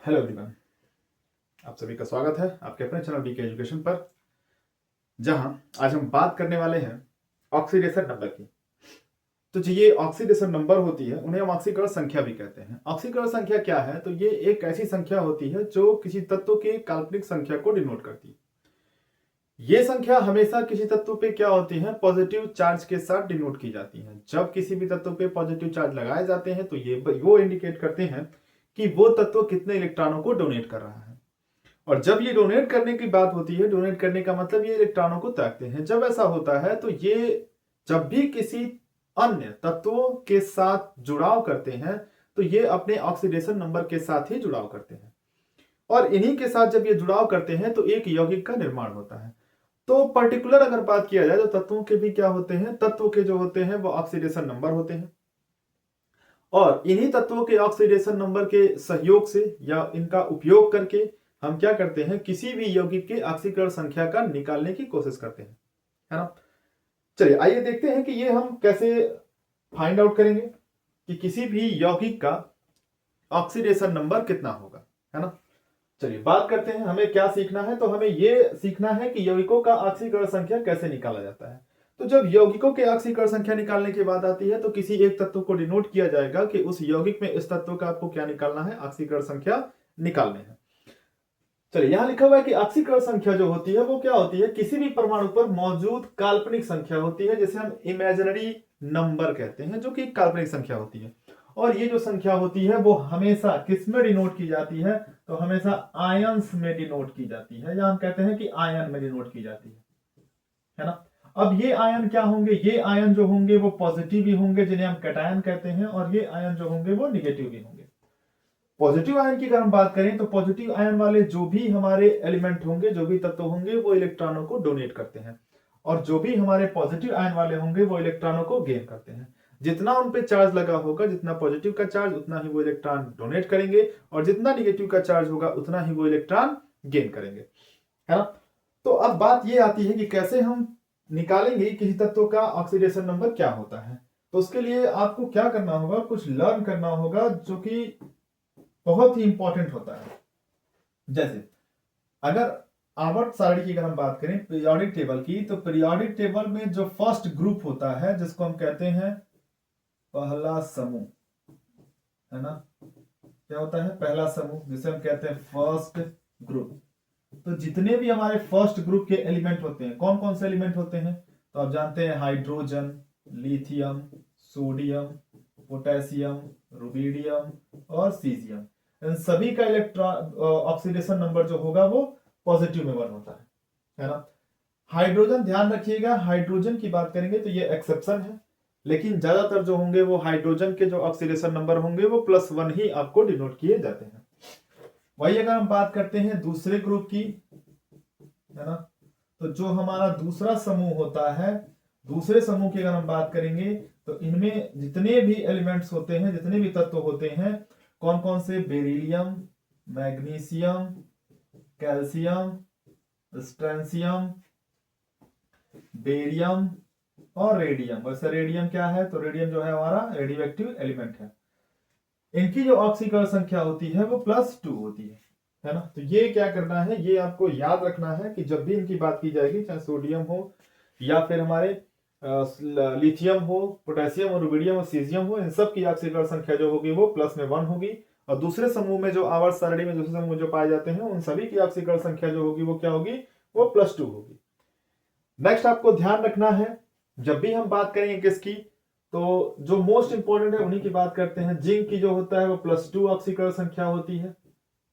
Hello everyone, आप सभी का स्वागत है आपके अपने चैनल बीके एजुकेशन पर, जहां आज हम बात करने वाले हैं ऑक्सीडेशन नंबर की। तो जो ये ऑक्सीडेशन नंबर होती है उन्हें हम ऑक्सीकरण संख्या भी कहते हैं। ऑक्सीकरण संख्या क्या है? तो ये एक ऐसी संख्या होती है जो किसी तत्व की काल्पनिक संख्या को डिनोट करती है। ये संख्या हमेशा किसी तत्व पे क्या होती है? पॉजिटिव चार्ज के साथ डिनोट की जाती है। जब किसी भी तत्व पे पॉजिटिव चार्ज लगाए जाते हैं तो ये वो इंडिकेट करते हैं कि वो तत्व कितने इलेक्ट्रॉनों को डोनेट कर रहा है। और जब ये डोनेट करने की बात होती है, डोनेट करने का मतलब ये इलेक्ट्रॉनों को त्यागते हैं। जब ऐसा होता है तो ये जब भी किसी अन्य तत्वों के साथ जुड़ाव करते हैं तो ये अपने ऑक्सीडेशन नंबर के साथ ही जुड़ाव करते हैं, और इन्हीं के साथ जब ये जुड़ाव करते हैं तो एक यौगिक का निर्माण होता है। तो पर्टिकुलर अगर बात किया जाए तो तत्वों के भी क्या होते हैं? तत्वों के जो होते हैं वो ऑक्सीडेशन नंबर होते हैं, और इन्हीं तत्वों के ऑक्सीडेशन नंबर के सहयोग से या इनका उपयोग करके हम क्या करते हैं? किसी भी यौगिक के ऑक्सीकरण संख्या का निकालने की कोशिश करते हैं, है ना। चलिए आइए देखते हैं कि ये हम कैसे फाइंड आउट करेंगे कि किसी भी यौगिक का ऑक्सीडेशन नंबर कितना होगा, है ना। चलिए बात करते हैं, हमें क्या सीखना है? तो हमें यह सीखना है कि यौगिकों का ऑक्सीकरण संख्या कैसे निकाला जाता है। तो जब यौगिकों के ऑक्सीकरण संख्या निकालने की बात आती है तो किसी एक तत्व को डिनोट किया जाएगा कि उस यौगिक में इस तत्व का आपको क्या निकालना है? ऑक्सीकरण संख्या निकालने हैं। चलिए यहां लिखा हुआ है कि ऑक्सीकरण संख्या जो होती है वो क्या होती है? किसी भी परमाणु पर मौजूद काल्पनिक संख्या होती है, जिसे हम इमेजिनरी नंबर कहते हैं, जो कि काल्पनिक संख्या होती है। और ये जो संख्या होती है वो हमेशा किस में डिनोट की जाती है? तो हमेशा आयंस में डिनोट की जाती है, या हम कहते हैं कि आयन में डिनोट की जाती है ना। अब ये आयन क्या होंगे? ये आयन जो होंगे वो पॉजिटिव भी होंगे, जिन्हें हम कैटायन कहते हैं, और ये आयन जो होंगे वो निगेटिव भी होंगे। पॉजिटिव आयन की अगर हम बात करें तो पॉजिटिव आयन वाले जो भी हमारे एलिमेंट होंगे, जो भी तत्व होंगे, वो इलेक्ट्रॉनों को डोनेट करते हैं, और जो भी हमारे पॉजिटिव आयन वाले होंगे वो इलेक्ट्रॉनों को गेन करते हैं। जितना उन पे चार्ज लगा होगा, जितना पॉजिटिव का चार्ज, उतना ही वो इलेक्ट्रॉन डोनेट करेंगे, और जितना निगेटिव का चार्ज होगा उतना ही वो इलेक्ट्रॉन गेन करेंगे, है ना। तो अब बात ये आती है कि कैसे हम निकालेंगे किसी तत्व का ऑक्सीडेशन नंबर क्या होता है। तो उसके लिए आपको क्या करना होगा? कुछ लर्न करना होगा जो कि बहुत ही इंपॉर्टेंट होता है। जैसे अगर आवर्त सारणी की अगर हम बात करें पीरियोडिक टेबल की, तो पीरियोडिक टेबल में जो फर्स्ट ग्रुप होता है, जिसको हम कहते हैं पहला समूह, है ना। क्या होता है? पहला समूह, जिसे हम कहते हैं फर्स्ट ग्रुप। तो जितने भी हमारे फर्स्ट ग्रुप के एलिमेंट होते हैं, कौन कौन से एलिमेंट होते हैं? तो आप जानते हैं hydrogen, lithium, sodium, potassium, rubidium और सीजियम। इन सभी का इलेक्ट्रॉन ऑक्सीडेशन नंबर जो होगा वो पॉजिटिव में 1 होता है ना। हाइड्रोजन, ध्यान रखिएगा, हाइड्रोजन की बात करेंगे तो ये एक्सेप्शन है, लेकिन ज्यादातर जो होंगे वो हाइड्रोजन के जो ऑक्सीडेशन नंबर होंगे वो +1 ही आपको डिनोट किए जाते हैं। वही अगर हम बात करते हैं दूसरे ग्रुप की, है ना, तो जो हमारा दूसरा समूह होता है, दूसरे समूह की अगर हम बात करेंगे तो इनमें जितने भी एलिमेंट्स होते हैं, जितने भी तत्व होते हैं, कौन कौन से? बेरिलियम, मैग्नीशियम, कैल्शियम, स्ट्रेंशियम, बेरियम और रेडियम। वैसे रेडियम क्या है? तो रेडियम जो है हमारा रेडियो एक्टिव एलिमेंट है। इनकी जो ऑक्सीकरण संख्या होती है वो +2 होती है ना। तो ये क्या करना है? ये आपको याद रखना है कि जब भी इनकी बात की जाएगी, चाहे सोडियम हो या फिर हमारे लिथियम हो, पोटेशियम और रुबिडियम और सीजियम हो, इन सब की ऑक्सीकरण संख्या जो होगी वो +1 होगी। और दूसरे समूह में जो आवर्त सारणी में दूसरे समूह जो पाए जाते हैं, उन सभी की ऑक्सीकरण संख्या जो होगी वो क्या होगी? वो +2 होगी। नेक्स्ट आपको ध्यान रखना है, जब भी हम बात करेंगे किसकी, तो जो मोस्ट इंपॉर्टेंट है उन्हीं की बात करते हैं। जिंक की जो होता है वो +2 ऑक्सीकरण संख्या होती है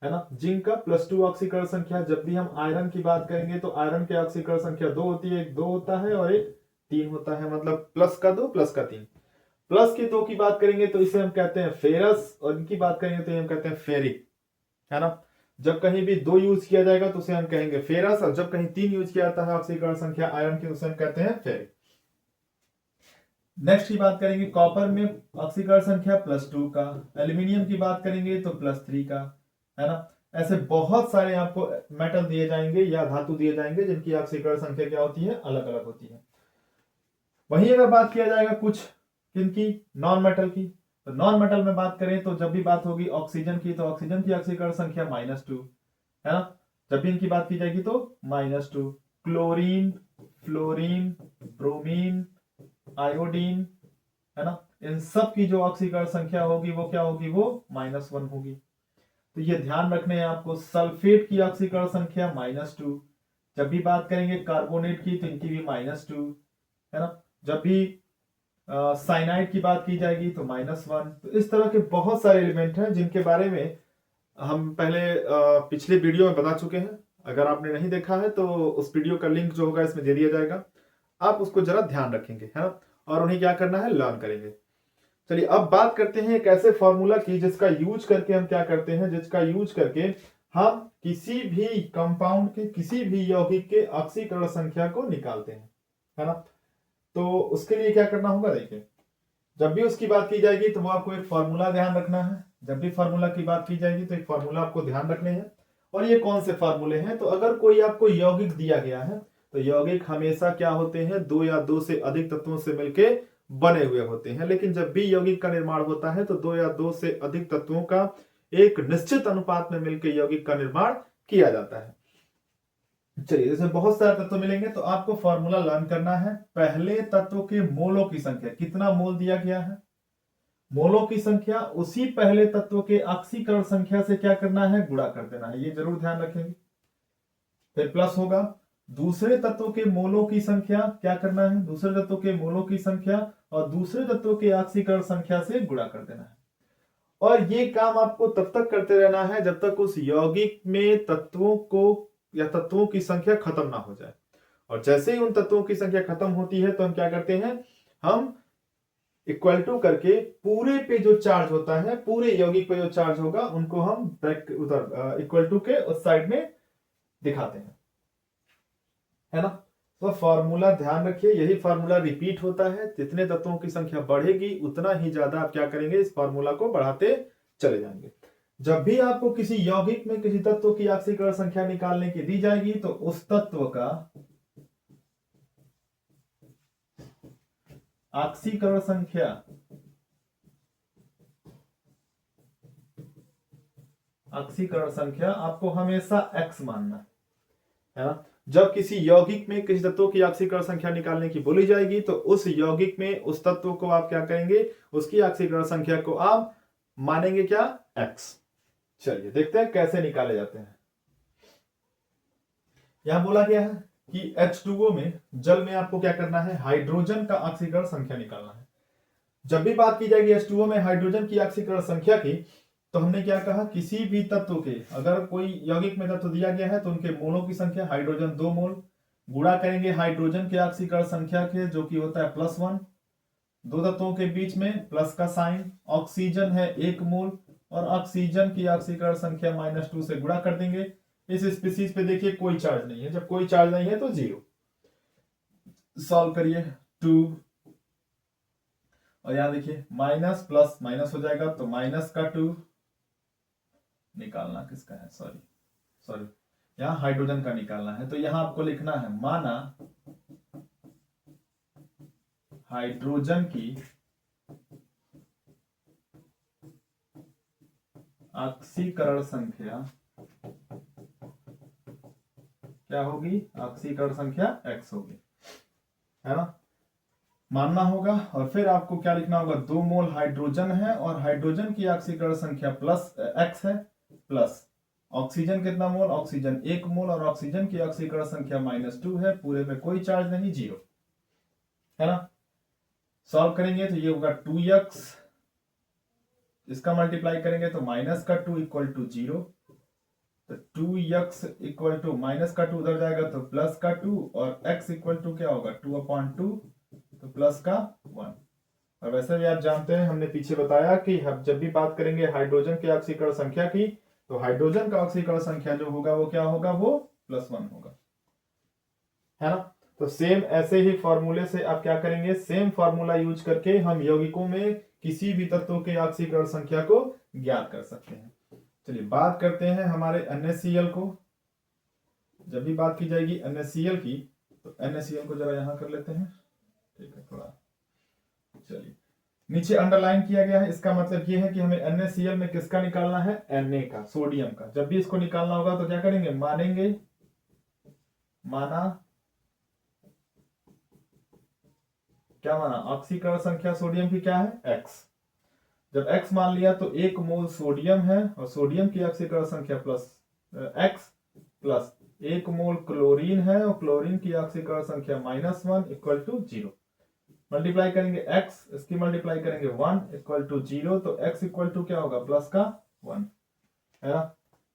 ना। जिंक का +2 ऑक्सीकरण संख्या। जब भी हम आयरन की बात करेंगे तो आयरन की ऑक्सीकरण संख्या 2 होती है, एक 2 होता है और एक 3 होता है, मतलब +2 +3। +2 की बात करेंगे तो इसे हम कहते हैं फेरस, और इनकी बात करेंगे तो हम कहते हैं फेरिक, है ना। जब कहीं भी 2 यूज किया जाएगा तो उसे हम कहेंगे फेरस, और जब कहीं 3 यूज किया जाता है ऑक्सीकरण संख्या आयरन की, उसे हम कहते हैं फेरिक। नेक्स्ट की बात करेंगे कॉपर में ऑक्सीकरण संख्या +2 का, एल्यूमिनियम की बात करेंगे तो +3 का, है ना। ऐसे बहुत सारे आपको मेटल दिए जाएंगे या धातु दिए जाएंगे जिनकी ऑक्सीकरण संख्या क्या होती है? अलग अलग होती है। वहीं अगर बात किया जाएगा कुछ किनकी? नॉन मेटल की, तो नॉन मेटल में बात करें तो जब भी बात होगी ऑक्सीजन की, तो ऑक्सीजन की ऑक्सीकरण संख्या -2 है ना। जब भी इनकी बात की जाएगी तो -2। क्लोरीन, फ्लोरीन, ब्रोमीन, आयोडीन, है ना, इन सब की जो ऑक्सीकरण संख्या होगी वो क्या होगी, वो -1 होगी। तो ये ध्यान रखने हैं आपको। सल्फेट की ऑक्सीकरण संख्या -2। जब भी बात करेंगे कार्बोनेट की तो इनकी भी -2 है ना। जब भी साइनाइड की बात की जाएगी तो -1। तो इस तरह के बहुत सारे एलिमेंट हैं जिनके बारे में हम पहले पिछले वीडियो में बता चुके हैं। अगर आपने नहीं देखा है तो उस वीडियो का लिंक जो होगा इसमें दे दिया जाएगा, आप उसको जरा ध्यान रखेंगे, है ना, और उन्हें क्या करना है, लर्न करेंगे। चलिए अब बात करते हैं एक ऐसे फॉर्मूला की जिसका यूज करके हम क्या करते हैं, जिसका यूज करके हम किसी भी कंपाउंड के, किसी भी यौगिक के ऑक्सीकरण संख्या को निकालते हैं, है ना। तो उसके लिए क्या करना होगा, देखिए जब भी उसकी बात की जाएगी तो वो आपको एक फॉर्मूला ध्यान रखना है। जब भी फॉर्मूला की बात की जाएगी तो एक फॉर्मूला आपको ध्यान रखने हैं। और ये कौन से फॉर्मूले हैं, तो अगर कोई आपको यौगिक दिया गया है तो यौगिक हमेशा क्या होते हैं, दो या दो से अधिक तत्वों से मिलके बने हुए होते हैं। लेकिन जब भी यौगिक का निर्माण होता है तो दो या दो से अधिक तत्वों का एक निश्चित अनुपात में मिलकर यौगिक का निर्माण किया जाता है। चलिए इसमें बहुत सारे तत्व मिलेंगे तो आपको फॉर्मूला लर्न करना है। पहले तत्व के मोलों की संख्या, कितना मोल दिया गया है, मोलों की संख्या उसी पहले तत्व के ऑक्सीकरण संख्या से क्या करना है, गुणा कर देना है, ये जरूर ध्यान रखेंगे। फिर प्लस होगा दूसरे तत्व के मोलों की संख्या, क्या करना है, दूसरे तत्व के मोलों की संख्या और दूसरे तत्व के ऑक्सीकरण संख्या से गुणा कर देना है। और ये काम आपको तब तक करते रहना है जब तक उस यौगिक में तत्वों को या तत्वों की संख्या खत्म ना हो जाए। और जैसे ही उन तत्वों की संख्या खत्म होती है तो हम क्या करते हैं, हम इक्वल टू करके पूरे पे जो चार्ज होता है, पूरे यौगिक पे जो चार्ज होगा उनको हम उधर इक्वल टू के उस साइड में दिखाते हैं, है ना। तो फॉर्मूला ध्यान रखिए, यही फॉर्मूला रिपीट होता है। जितने तत्वों की संख्या बढ़ेगी उतना ही ज्यादा आप क्या करेंगे, इस फॉर्मूला को बढ़ाते चले जाएंगे। जब भी आपको किसी यौगिक में किसी तत्व की ऑक्सीकरण संख्या निकालने की दी जाएगी तो उस तत्व का ऑक्सीकरण संख्या आपको हमेशा x मानना है ना। जब किसी यौगिक में किसी तत्व की ऑक्सीकरण संख्या निकालने की बोली जाएगी तो उस यौगिक में उस तत्व को आप क्या करेंगे, उसकी ऑक्सीकरण संख्या को आप मानेंगे क्या, x। चलिए देखते हैं कैसे निकाले जाते हैं। यहां बोला गया है कि H2O में, जल में आपको क्या करना है, हाइड्रोजन का ऑक्सीकरण संख्या निकालना है। जब भी बात की जाएगी H2O में हाइड्रोजन की ऑक्सीकरण संख्या की, तो हमने क्या कहा, किसी भी तत्व के, अगर कोई यौगिक में तत्व दिया गया है तो उनके मोलों की संख्या, हाइड्रोजन 2 मोल, गुणा करेंगे हाइड्रोजन के ऑक्सीकरण संख्या के जो कि होता है +1, दो तत्वों के बीच में प्लस का साइन, ऑक्सीजन है 1 मोल और ऑक्सीजन की ऑक्सीकरण संख्या -2 से गुणा कर देंगे। इस स्पीसीज पे देखिए कोई चार्ज नहीं है, जब कोई चार्ज नहीं है तो 0। सॉल्व करिए 2, और यहां देखिए माइनस प्लस माइनस हो जाएगा तो माइनस का 2 निकालना किसका है, सॉरी यहां हाइड्रोजन का निकालना है। तो यहां आपको लिखना है, माना हाइड्रोजन की ऑक्सीकरण संख्या क्या होगी, ऑक्सीकरण संख्या x होगी, है ना, मानना होगा। और फिर आपको क्या लिखना होगा, 2 मोल हाइड्रोजन है और हाइड्रोजन की ऑक्सीकरण संख्या प्लस x है, प्लस ऑक्सीजन कितना मोल, ऑक्सीजन 1 मोल और ऑक्सीजन की ऑक्सीकरण संख्या -2 है, पूरे में कोई चार्ज नहीं, 0, है ना। सॉल्व करेंगे तो ये होगा 2x, इसका मल्टीप्लाई करेंगे तो -2 इक्वल टू 0, तो 2x इक्वल टू -2 उधर जाएगा तो +2 और x इक्वल टू क्या होगा, 2/2 तो +1। और वैसे भी आप जानते हैं, हमने पीछे बताया कि हम जब भी बात करेंगे हाइड्रोजन के ऑक्सीकरण संख्या की तो हाइड्रोजन का ऑक्सीकरण संख्या जो होगा वो क्या होगा, वो +1 होगा, है ना। तो सेम ऐसे ही फॉर्मूले से आप क्या करेंगे, सेम फॉर्मूला यूज करके हम यौगिकों में किसी भी तत्व के ऑक्सीकरण संख्या को ज्ञात कर सकते हैं। चलिए बात करते हैं हमारे NaCl को। जब भी बात की जाएगी NaCl की तो NaCl को जरा यहां कर लेते हैं, ठीक है थोड़ा, चलिए नीचे अंडरलाइन किया गया है, इसका मतलब ये है कि हमें NaCl में किसका निकालना है, Na का, सोडियम का। जब भी इसको निकालना होगा तो क्या करेंगे, माना क्या माना, ऑक्सीकरण संख्या सोडियम की क्या है, x। जब x मान लिया तो 1 मोल सोडियम है और सोडियम की ऑक्सीकरण संख्या प्लस x प्लस 1 मोल क्लोरीन है और क्लोरीन की ऑक्सीकरण संख्या -1 इक्वल टू 0। मल्टीप्लाई करेंगे x, इसकी मल्टीप्लाई करेंगे 1 इक्वल टू 0, तो x इक्वल टू क्या होगा, प्लस का 1 है ना।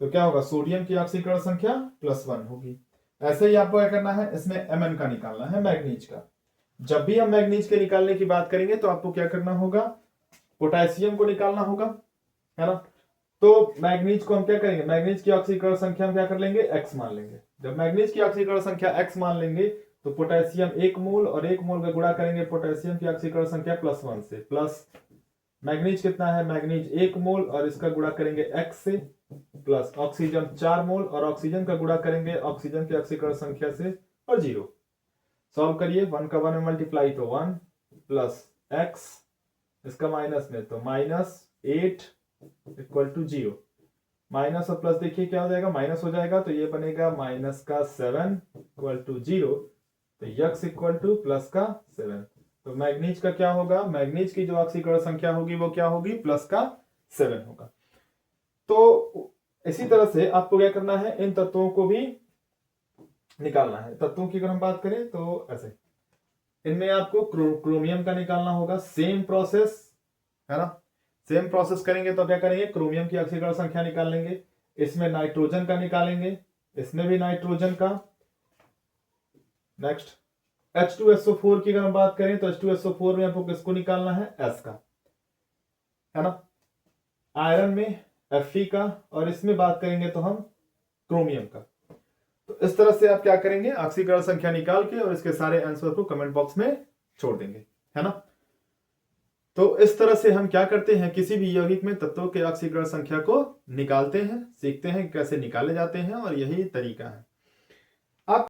तो क्या होगा, सोडियम की ऑक्सीकरण संख्या +1 होगी। ऐसे ही आपको क्या करना है, इसमें Mn का निकालना है, मैग्नीज का। जब भी हम मैग्नीज के निकालने की बात करेंगे तो आपको क्या करना होगा, पोटेशियम को निकालना होगा, है ना। तो मैग्नीज को हम क्या करेंगे, मैग्नीज की ऑक्सीकरण संख्या हम क्या कर लेंगे, x मान लेंगे। जब मैग्नीज की ऑक्सीकरण संख्या x मान लेंगे तो पोटेशियम 1 मोल और 1 मोल का गुणा करेंगे पोटेशियम की ऑक्सीकरण संख्या +1 से, प्लस मैग्नीज कितना है, मैग्नीज 1 मोल और इसका गुणा करेंगे x से, प्लस ऑक्सीजन 4 मोल और ऑक्सीजन का गुणा करेंगे ऑक्सीजन की ऑक्सीकरण संख्या से और 0। सॉल्व करिए, 1 का 1 में मल्टीप्लाई तो 1 प्लस x, इसका माइनस में तो -8 इक्वल टू 0। माइनस और प्लस देखिए क्या हो जाएगा, माइनस हो जाएगा तो ये बनेगा -7 इक्वल टू 0, तो x इक्वल टू प्लस का 7। तो मैग्नीज का क्या होगा, मैग्नीज की जो ऑक्सीकरण संख्या होगी वो क्या होगी, प्लस का 7 होगा। तो इसी तरह से आपको क्या करना है, इन तत्वों को भी निकालना है। तत्वों की अगर हम बात करें तो ऐसे, इनमें आपको क्रोमियम का निकालना होगा, सेम प्रोसेस है ना। सेम प्रोसेस करेंगे तो क्या करेंगे, क्रोमियम की ऑक्सीकरण संख्या निकाल लेंगे, इसमें नाइट्रोजन का निकालेंगे, इसमें भी नाइट्रोजन का। नेक्स्ट H2SO4 की अगर हम बात करें तो H2SO4 में आपको किसको निकालना है, S का, है ना। आयरन में Fe का, और इसमें बात करेंगे तो हम क्रोमियम का। तो इस तरह से आप क्या करेंगे, ऑक्सीकरण संख्या निकाल के और इसके सारे आंसर को कमेंट बॉक्स में छोड़ देंगे, है ना। तो इस तरह से हम क्या करते हैं, किसी भी यौगिक में तत्वों के ऑक्सीकरण संख्या को निकालते हैं, सीखते हैं कैसे निकाले जाते हैं, और यही तरीका है।